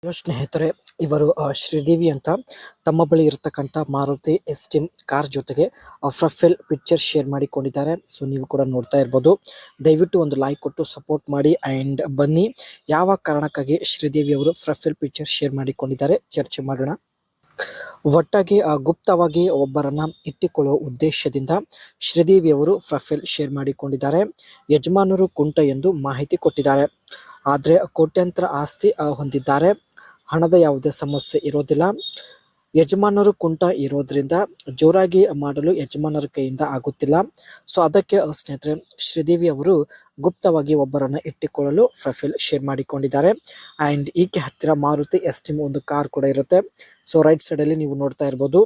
Hello ಸ್ನೇಹಿತರೆ, ಇವರು ಶ್ರೀದೇವಿ ಅಂತ ತಮ್ಮ ಬಳಿ ಇರತಕ್ಕಂಥ ಮಾರುತಿ ಎಸ್ಟೀಮ್ ಕಾರ್ ಜೊತೆಗೆ ಪ್ರೊಫೈಲ್ ಪಿಕ್ಚರ್ ಶೇರ್ ಮಾಡಿಕೊಂಡಿದ್ದಾರೆ. ಸೊ ನೀವು ಕೂಡ ನೋಡ್ತಾ ಇರ್ಬೋದು. ದಯವಿಟ್ಟು ಒಂದು ಲೈಕ್ ಕೊಟ್ಟು ಸಪೋರ್ಟ್ ಮಾಡಿ ಅಂಡ್ ಬನ್ನಿ ಯಾವ ಕಾರಣಕ್ಕಾಗಿ ಶ್ರೀದೇವಿ ಅವರು ಪ್ರೊಫೈಲ್ ಪಿಕ್ಚರ್ ಶೇರ್ ಮಾಡಿಕೊಂಡಿದ್ದಾರೆ ಚರ್ಚೆ ಮಾಡೋಣ. ಒಟ್ಟಾಗಿ ಗುಪ್ತವಾಗಿ ಒಬ್ಬರನ್ನ ಇಟ್ಟುಕೊಳ್ಳುವ ಉದ್ದೇಶದಿಂದ ಶ್ರೀದೇವಿ ಅವರು ಪ್ರೊಫೈಲ್ ಶೇರ್ ಮಾಡಿಕೊಂಡಿದ್ದಾರೆ. ಯಜಮಾನರು ಕುಂಟ ಎಂದು ಮಾಹಿತಿ ಕೊಟ್ಟಿದ್ದಾರೆ. ಆದರೆ ಕೋಟ್ಯಾಂತರ ಆಸ್ತಿ ಹೊಂದಿದ್ದಾರೆ. ಹಣದ ಯಾವುದೇ ಸಮಸ್ಯೆ ಇರೋದಿಲ್ಲ. ಯಜಮಾನರು ಕುಂಟ ಇರೋದ್ರಿಂದ ಜೋರಾಗಿ ಮಾಡಲು ಯಜಮಾನರ ಕೈಯಿಂದ ಆಗುತ್ತಿಲ್ಲ. ಸೊ ಅದಕ್ಕೆ ಸ್ನೇಹಿತರೆ ಶ್ರೀದೇವಿ ಅವರು ಗುಪ್ತವಾಗಿ ಒಬ್ಬರನ್ನ ಇಟ್ಟುಕೊಳ್ಳಲು ಪ್ರೊಫೈಲ್ ಶೇರ್ ಮಾಡಿಕೊಂಡಿದ್ದಾರೆ. ಅಂಡ್ ಈಕೆ ಹತ್ತಿರ ಮಾರುತಿ ಎಸ್ಟೀಮ್ ಒಂದು ಕಾರ್ ಕೂಡ ಇರುತ್ತೆ. ಸೊ ರೈಟ್ ಸೈಡ್ ಅಲ್ಲಿ ನೀವು ನೋಡ್ತಾ ಇರ್ಬೋದು.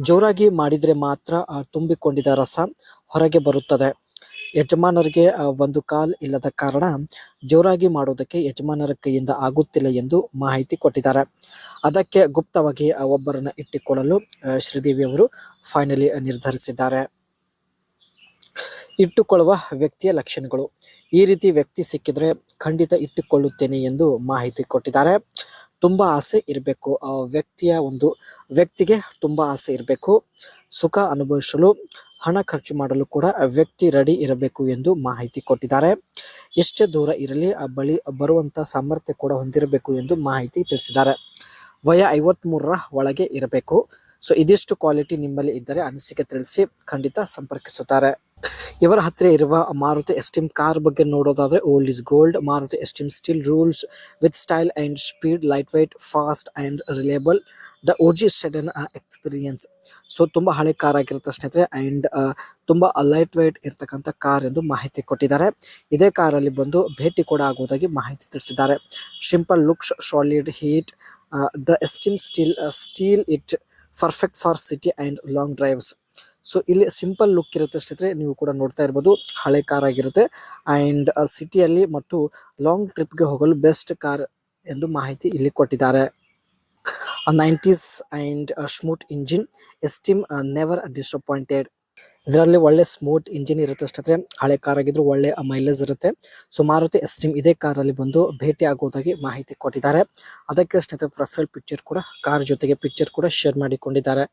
ಜೋರಾಗಿ ಮಾಡಿದ್ರೆ ಮಾತ್ರ ತುಂಬಿಕೊಂಡಿದ್ದ ರಸ ಹೊರಗೆ ಬರುತ್ತದೆ. ಯಜಮಾನರಿಗೆ ಒಂದು ಕಾಲ್ ಇಲ್ಲದ ಕಾರಣ ಜೋರಾಗಿ ಮಾಡೋದಕ್ಕೆ ಯಜಮಾನರ ಕೈಯಿಂದ ಆಗುತ್ತಿಲ್ಲ ಎಂದು ಮಾಹಿತಿ ಕೊಟ್ಟಿದ್ದಾರೆ. ಅದಕ್ಕೆ ಗುಪ್ತವಾಗಿ ಒಬ್ಬರನ್ನ ಇಟ್ಟುಕೊಳ್ಳಲು ಶ್ರೀದೇವಿ ಅವರು ಫೈನಲಿ ನಿರ್ಧರಿಸಿದ್ದಾರೆ. ಇಟ್ಟುಕೊಳ್ಳುವ ವ್ಯಕ್ತಿಯ ಲಕ್ಷಣಗಳು: ಈ ರೀತಿ ವ್ಯಕ್ತಿ ಸಿಕ್ಕಿದ್ರೆ ಖಂಡಿತ ಇಟ್ಟುಕೊಳ್ಳುತ್ತೇನೆ ಎಂದು ಮಾಹಿತಿ ಕೊಟ್ಟಿದ್ದಾರೆ. ತುಂಬಾ ಆಸೆ ಇರಬೇಕು. ವ್ಯಕ್ತಿಗೆ ತುಂಬಾ ಆಸೆ ಇರಬೇಕು. ಸುಖ ಅನುಭವಿಸಲು ಹಣ ಖರ್ಚು ಮಾಡಲು ಕೂಡ ವ್ಯಕ್ತಿ ರೆಡಿ ಇರಬೇಕು ಎಂದು ಮಾಹಿತಿ ಕೊಟ್ಟಿದ್ದಾರೆ. ಎಷ್ಟೇ ದೂರ ಇರಲಿ ಬಳಿ ಬರುವಂತ ಸಾಮರ್ಥ್ಯ ಕೂಡ ಹೊಂದಿರಬೇಕು ಎಂದು ಮಾಹಿತಿ ತಿಳಿಸಿದ್ದಾರೆ. ವಯ 53ರ ಒಳಗೆ ಇರಬೇಕು. ಸೊ ಇದಿಷ್ಟು ಕ್ವಾಲಿಟಿ ನಿಮ್ಮಲ್ಲಿ ಇದ್ದರೆ ಅನಿಸಿಕೆ ತಿಳಿಸಿ, ಖಂಡಿತ ಸಂಪರ್ಕಿಸುತ್ತಾರೆ. ಇವರ ಹತ್ತಿರ ಇರುವ ಮಾರುತಿ ಎಸ್ಟೀಮ್ ಕಾರ್ ಬಗ್ಗೆ ನೋಡೋದಾದ್ರೆ old is gold. Maruti esteem still rules with style and speed, light white, fast and reliable, the OG sedan experience. So ತುಂಬಾ ಹಳೆ ಕಾರ್ ಆಗಿರುತ್ತೆ ಸ್ನೇಹಿತರೆ. ಅಂಡ್ ತುಂಬಾ ಲೈಟ್ ವೈಟ್ ಇರ್ತಕ್ಕಂಥ ಕಾರ್ ಎಂದು ಮಾಹಿತಿ ಕೊಟ್ಟಿದ್ದಾರೆ. ಇದೇ ಕಾರಲ್ಲಿ ಬಂದು ಭೇಟಿ ಕೂಡ ಆಗುವುದಾಗಿ ಮಾಹಿತಿ ತಿಳಿಸಿದ್ದಾರೆ. Simple looks, solid heat, the esteem steel it perfect for city and long drives. So ಇಲ್ಲಿ ಸಿಂಪಲ್ ಲುಕ್ ಇರುತ್ತೆ ಸ್ನೇಹಿತರೆ. ನೀವು ಕೂಡ ನೋಡ್ತಾ ಇರ್ಬೋದು, ಹಳೆ ಕಾರ್ ಆಗಿರುತ್ತೆ. ಅಂಡ್ ಸಿಟಿಯಲ್ಲಿ ಮತ್ತು ಲಾಂಗ್ ಟ್ರಿಪ್ಗೆ ಹೋಗಲು ಬೆಸ್ಟ್ ಕಾರ್ ಎಂದು ಮಾಹಿತಿ ಇಲ್ಲಿ ಕೊಟ್ಟಿದ್ದಾರೆ. 90s and smooth engine, esteem never disappointed. ಇದರಲ್ಲಿ ಒಳ್ಳೆ ಸ್ಮೂತ್ ಇಂಜಿನ್ ಇರುತ್ತೆ ಸ್ನೇಹಿತರೆ. ಹಳೆ ಕಾರ್ ಆಗಿದ್ರು ಒಳ್ಳೆ ಮೈಲೇಜ್ ಇರುತ್ತೆ. ಸೊ ಮಾರುತಿ ಎಸ್ಟೀಮ್ ಇದೇ ಕಾರಲ್ಲಿ ಬಂದು ಭೇಟಿ ಆಗುವುದಾಗಿ ಮಾಹಿತಿ ಕೊಟ್ಟಿದ್ದಾರೆ. ಅದಕ್ಕೆ ಸ್ನೇಹಿತರೆ ಪ್ರೊಫೈಲ್ ಪಿಕ್ಚರ್ ಕೂಡ ಕಾರ್ ಜೊತೆಗೆ ಪಿಕ್ಚರ್ ಕೂಡ ಶೇರ್ ಮಾಡಿಕೊಂಡಿದ್ದಾರೆ.